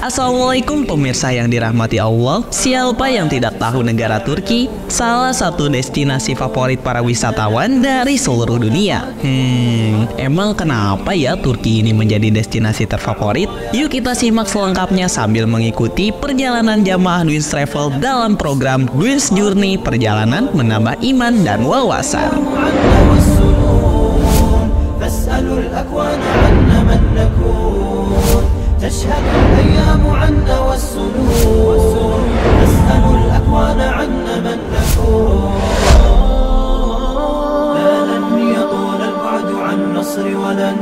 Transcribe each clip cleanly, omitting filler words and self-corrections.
Assalamualaikum pemirsa yang dirahmati Allah. Siapa yang tidak tahu negara Turki? Salah satu destinasi favorit para wisatawan dari seluruh dunia. Emang kenapa ya Turki ini menjadi destinasi terfavorit? Yuk kita simak selengkapnya sambil mengikuti perjalanan jamaah Dwins Travel dalam program Dwins Journey, perjalanan menambah iman dan wawasan. تشهد الأيام عنا والسنون نسأل الأكوان عنا من نكون لا لن يطول البعد عن نصر ولن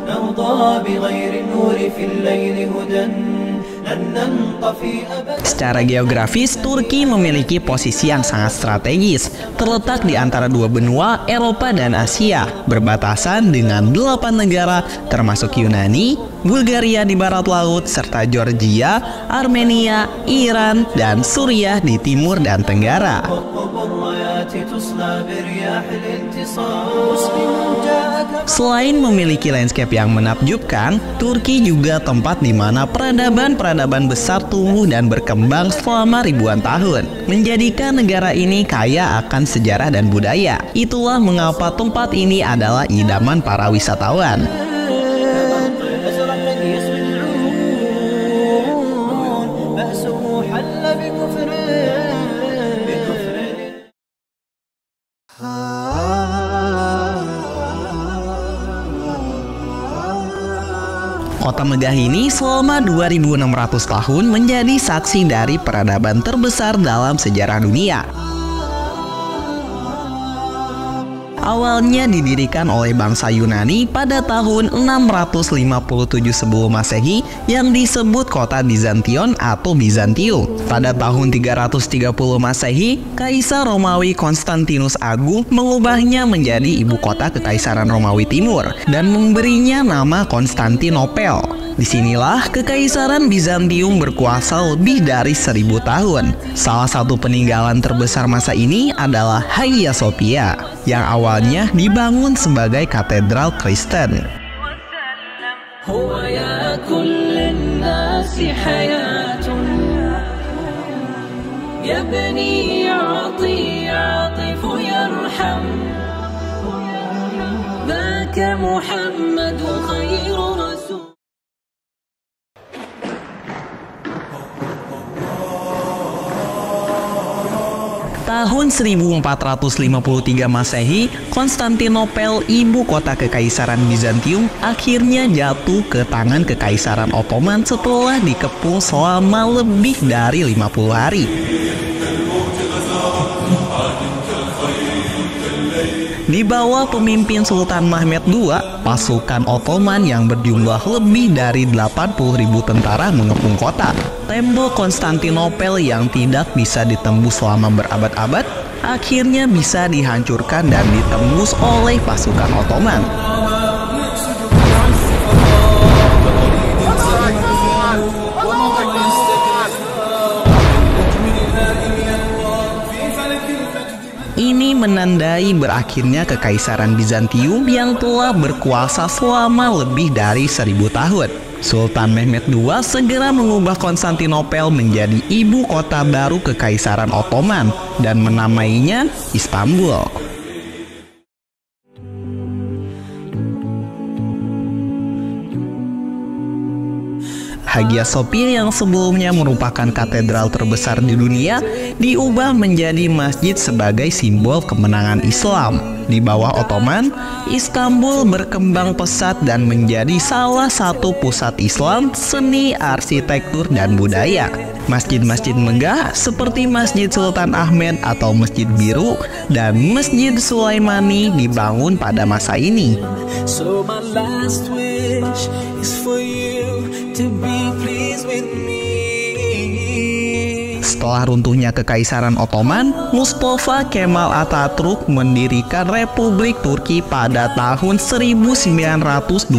نرضى بغير النور في الليل هدى Secara geografis, Turki memiliki posisi yang sangat strategis, terletak di antara dua benua Eropa dan Asia, berbatasan dengan 8 negara termasuk Yunani, Bulgaria di barat laut, serta Georgia, Armenia, Iran, dan Suriah di timur dan tenggara. Selain memiliki landscape yang menakjubkan, Turki juga tempat di mana peradaban besar tumbuh dan berkembang selama ribuan tahun, menjadikan negara ini kaya akan sejarah dan budaya. Itulah mengapa tempat ini adalah idaman para wisatawan. Kota megah ini selama 2600 tahun menjadi saksi dari peradaban terbesar dalam sejarah dunia. Awalnya didirikan oleh bangsa Yunani pada tahun 657 sebelum Masehi yang disebut kota Bizantion atau Bizantium. Pada tahun 330 Masehi, Kaisar Romawi Konstantinus Agung mengubahnya menjadi ibu kota Kekaisaran Romawi Timur dan memberinya nama Konstantinopel. Disinilah Kekaisaran Bizantium berkuasa lebih dari 1000 tahun. Salah satu peninggalan terbesar masa ini adalah Hagia Sophia, yang awalnya dibangun sebagai katedral Kristen. Tahun 1453 Masehi, Konstantinopel, ibu kota Kekaisaran Bizantium, akhirnya jatuh ke tangan Kekaisaran Ottoman setelah dikepung selama lebih dari 50 hari. Di bawah pemimpin Sultan Mehmed II, pasukan Ottoman yang berjumlah lebih dari 80.000 tentara mengepung kota. Tembok Konstantinopel yang tidak bisa ditembus selama berabad-abad akhirnya bisa dihancurkan dan ditembus oleh pasukan Ottoman. Ini menandai berakhirnya Kekaisaran Bizantium yang telah berkuasa selama lebih dari 1000 tahun. Sultan Mehmed II segera mengubah Konstantinopel menjadi ibu kota baru Kekaisaran Ottoman dan menamainya Istanbul. Hagia Sophia yang sebelumnya merupakan katedral terbesar di dunia diubah menjadi masjid sebagai simbol kemenangan Islam. Di bawah Ottoman, Istanbul berkembang pesat dan menjadi salah satu pusat Islam, seni, arsitektur, dan budaya. Masjid-masjid megah seperti Masjid Sultan Ahmed atau Masjid Biru dan Masjid Sulaimani dibangun pada masa ini. So my last wish is for you to be pleased with me. Setelah runtuhnya Kekaisaran Ottoman, Mustafa Kemal Atatürk mendirikan Republik Turki pada tahun 1923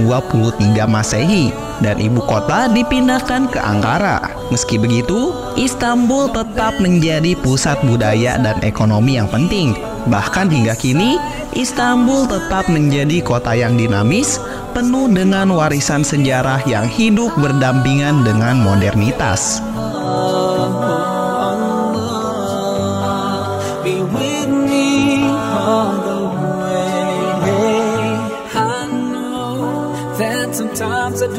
Masehi dan ibu kota dipindahkan ke Ankara. Meski begitu, Istanbul tetap menjadi pusat budaya dan ekonomi yang penting. Bahkan hingga kini, Istanbul tetap menjadi kota yang dinamis, penuh dengan warisan sejarah yang hidup berdampingan dengan modernitas. Sometimes I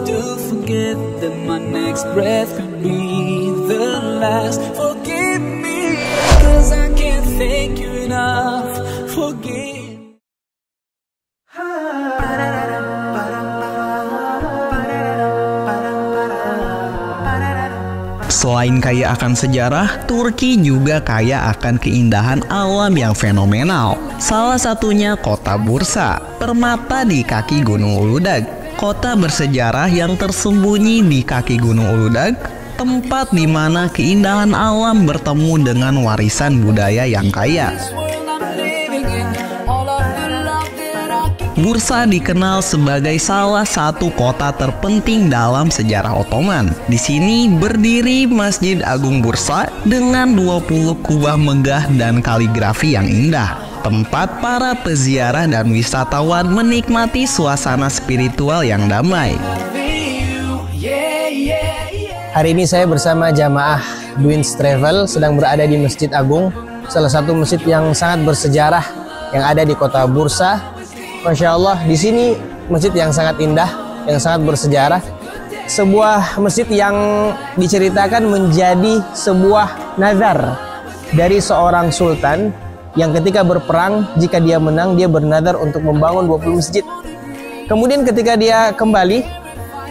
do forget that my next breath could be the last. Forgive me, 'cause I can't thank you enough. Forgive. Selain kaya akan sejarah, Turki juga kaya akan keindahan alam yang fenomenal. Salah satunya kota Bursa, permata di kaki Gunung Uludag. Kota bersejarah yang tersembunyi di kaki Gunung Uludag, tempat di mana keindahan alam bertemu dengan warisan budaya yang kaya. Bursa dikenal sebagai salah satu kota terpenting dalam sejarah Ottoman. Di sini berdiri Masjid Agung Bursa dengan 20 kubah megah dan kaligrafi yang indah. Tempat para peziarah dan wisatawan menikmati suasana spiritual yang damai. Hari ini saya bersama jamaah Dwins Travel sedang berada di Masjid Agung, salah satu masjid yang sangat bersejarah yang ada di kota Bursa. Masya Allah, di sini masjid yang sangat indah, yang sangat bersejarah. Sebuah masjid yang diceritakan menjadi sebuah nazar dari seorang sultan yang ketika berperang, jika dia menang, dia bernazar untuk membangun 20 masjid. Kemudian ketika dia kembali,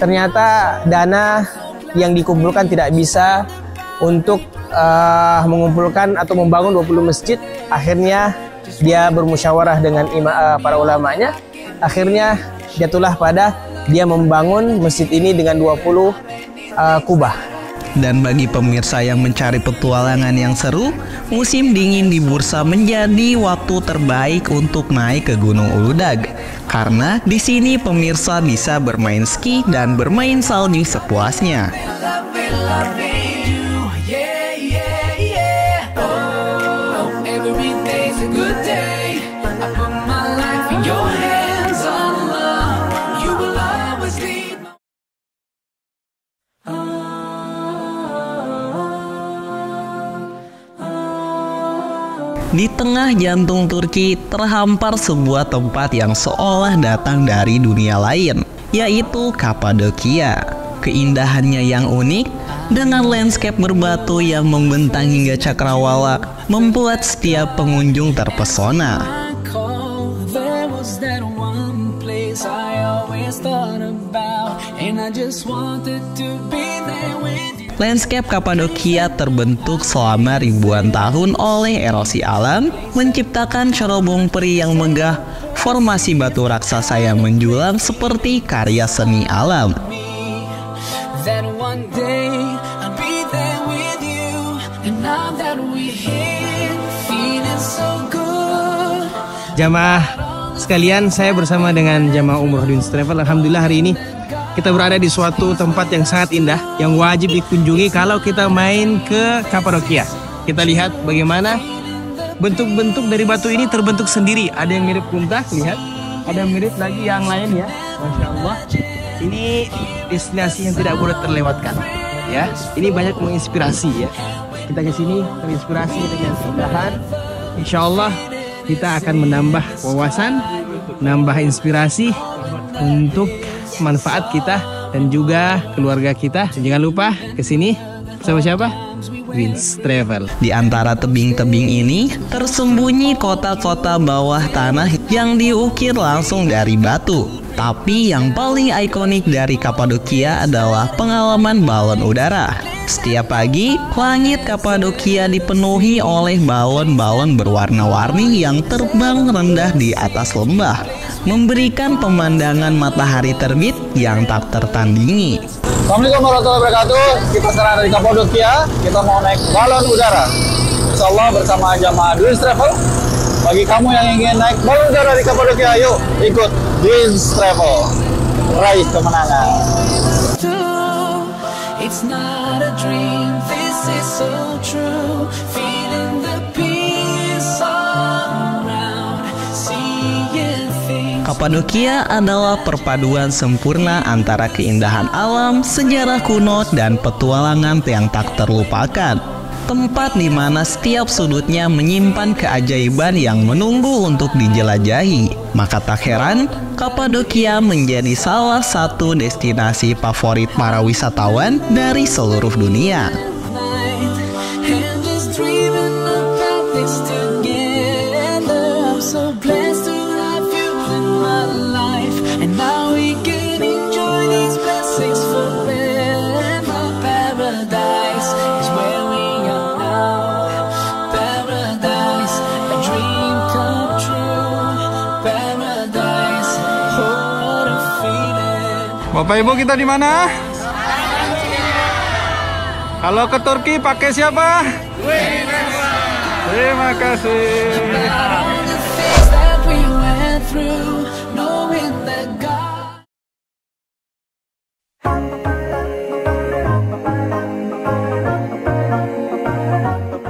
ternyata dana yang dikumpulkan tidak bisa untuk mengumpulkan atau membangun 20 masjid. Akhirnya dia bermusyawarah dengan para ulamanya. Akhirnya jatuhlah pada dia membangun masjid ini dengan 20 kubah. Dan bagi pemirsa yang mencari petualangan yang seru, musim dingin di Bursa menjadi waktu terbaik untuk naik ke Gunung Uludag. Karena di sini pemirsa bisa bermain ski dan bermain salju sepuasnya. Di tengah jantung Turki terhampar sebuah tempat yang seolah datang dari dunia lain, yaitu Kapadokia. Keindahannya yang unik dengan landscape berbatu yang membentang hingga cakrawala membuat setiap pengunjung terpesona. Landscape Kapadokia terbentuk selama ribuan tahun oleh erosi alam, menciptakan cerobong peri yang megah, formasi batu raksasa yang menjulang seperti karya seni alam. Jamaah sekalian, saya bersama dengan jamaah umroh Dwins Travel. Alhamdulillah hari ini kita berada di suatu tempat yang sangat indah, yang wajib dikunjungi kalau kita main ke Kapadokia. Kita lihat bagaimana bentuk-bentuk dari batu ini terbentuk sendiri. Ada yang mirip unta, lihat. Ada yang mirip lagi yang lain ya. Masya Allah. Ini destinasi yang tidak boleh terlewatkan. Ya, ini banyak menginspirasi ya. Kita ke sini terinspirasi dengan keindahan. Insya Allah kita akan menambah wawasan, menambah inspirasi untuk manfaat kita dan juga keluarga kita. Jangan lupa kesini bersama siapa? Dwins Travel. Di antara tebing-tebing ini tersembunyi kota-kota bawah tanah yang diukir langsung dari batu. Tapi yang paling ikonik dari Kapadokia adalah pengalaman balon udara. Setiap pagi, langit Kapadokia dipenuhi oleh balon-balon berwarna-warni yang terbang rendah di atas lembah, memberikan pemandangan matahari terbit yang tak tertandingi. Assalamualaikum warahmatullahi wabarakatuh. Kita sekarang dari Kapadokia. Kita mau naik balon udara. Insya Allah bersama jamaah Dwins Travel. Bagi kamu yang ingin naik balon udara di Kapadokia, yuk ikut Dwins Travel. Raih kemenangan. It's not a dream, this is so true. Feeling the peace all around, seeing things. Kapadokia adalah perpaduan sempurna antara keindahan alam, sejarah kuno, dan petualangan yang tak terlupakan. Tempat di mana setiap sudutnya menyimpan keajaiban yang menunggu untuk dijelajahi. Maka tak heran, Kapadokia menjadi salah satu destinasi favorit para wisatawan dari seluruh dunia. And just dreaming about this together. I'm so blessed to have you in my life, and now we can enjoy these blessings forever. Paradise is where we are now. Paradise, a dream come true. Paradise, oh what a feeling. Bapak Ibu, kita di mana? Kalau ke Turki pakai siapa? Terima kasih. All the things that we went through, knowing that God.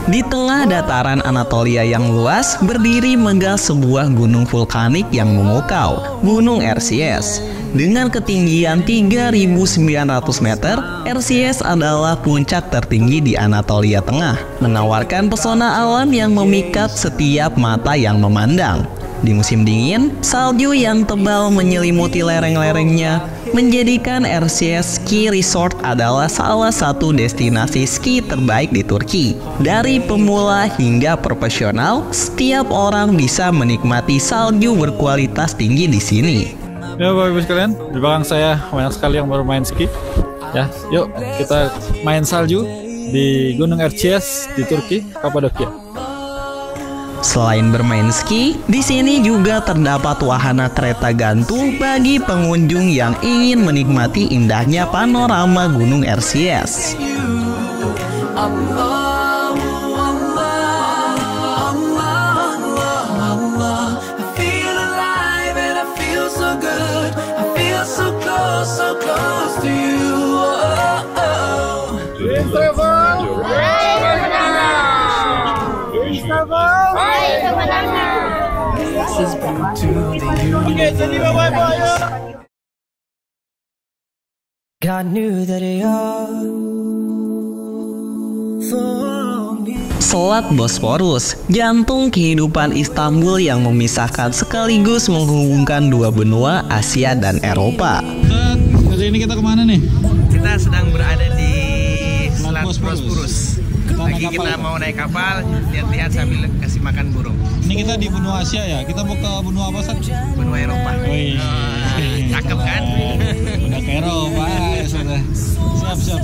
Di tengah dataran Anatolia yang luas, berdiri megah sebuah gunung vulkanik yang memukau, Gunung Erciyes. Dengan ketinggian 3.900 meter, Erciyes adalah puncak tertinggi di Anatolia Tengah, menawarkan pesona alam yang memikat setiap mata yang memandang. Di musim dingin, salju yang tebal menyelimuti lereng-lerengnya, menjadikan Erciyes Ski Resort adalah salah satu destinasi ski terbaik di Turki. Dari pemula hingga profesional, setiap orang bisa menikmati salju berkualitas tinggi di sini. Ya Bapak Ibu sekalian, di belakang saya banyak sekali yang bermain ski. Ya, yuk kita main salju di Gunung Erciyes di Turki, Kapadokia. Selain bermain ski, di sini juga terdapat wahana kereta gantung bagi pengunjung yang ingin menikmati indahnya panorama Gunung Erciyes. God knew that you're for me. Selat Bosporus, jantung kehidupan Istanbul yang memisahkan sekaligus menghubungkan dua benua Asia dan Eropa. Hari ini kita kemana nih? Kita sedang berada di Selat Bosporus. Lagi kita mau naik kapal, lihat-lihat sambil kasih makan burung. Ini kita di benua Asia ya? Kita mau ke benua apa, Sat? Benua Eropa. Wih, cakep kan? Udah ke Eropa ya sudah. Siap.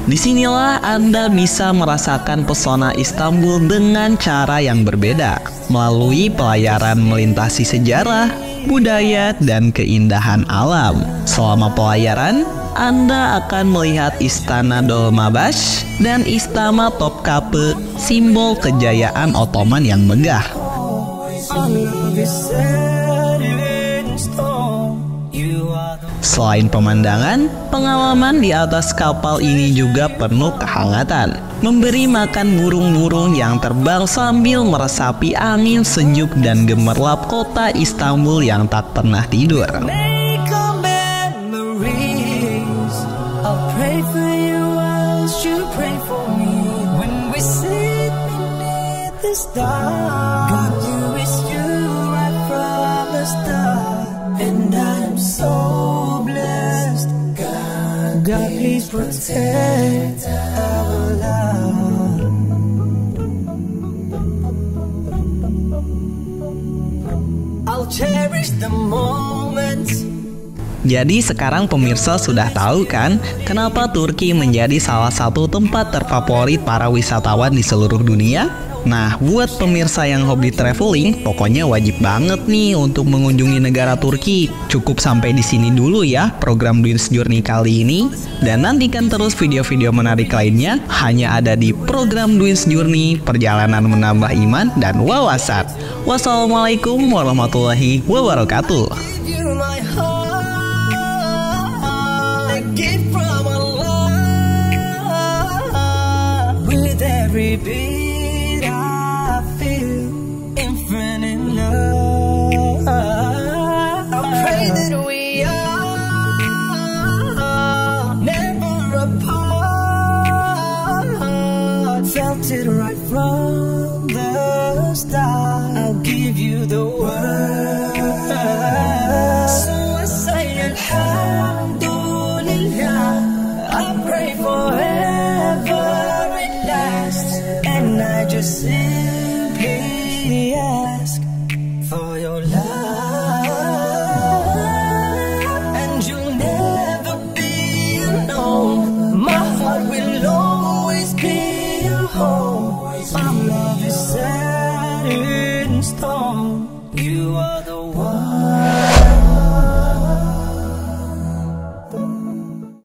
Disinilah Anda bisa merasakan pesona Istanbul dengan cara yang berbeda, melalui pelayaran melintasi sejarah, budaya, dan keindahan alam. Selama pelayaran, Anda akan melihat Istana Dolmabahce dan Istana Topkapi, simbol kejayaan Ottoman yang megah. Selain pemandangan, pengalaman di atas kapal ini juga penuh kehangatan. Memberi makan burung-burung yang terbang sambil meresapi angin sejuk dan gemerlap kota Istanbul yang tak pernah tidur. God, please protect our love. I'll cherish the moments. Jadi sekarang pemirsa sudah tahu kan kenapa Turki menjadi salah satu tempat terfavorit para wisatawan di seluruh dunia? Nah, buat pemirsa yang hobi traveling, pokoknya wajib banget nih untuk mengunjungi negara Turki. Cukup sampai di sini dulu ya program Dwin's Journey kali ini. Dan nantikan terus video-video menarik lainnya hanya ada di program Dwin's Journey, perjalanan menambah iman dan wawasan. Wassalamualaikum warahmatullahi wabarakatuh. You my heart, a gift from Allah. every beat I feel infinite love. I pray that we are never apart. Felt it right from the start. I'll give you the word. So I say Alhamdulillah. I pray forever it lasts, and I just simply ask for your love, and you'll never be alone. My heart will always be your home. Our love is set in stone. You are the one.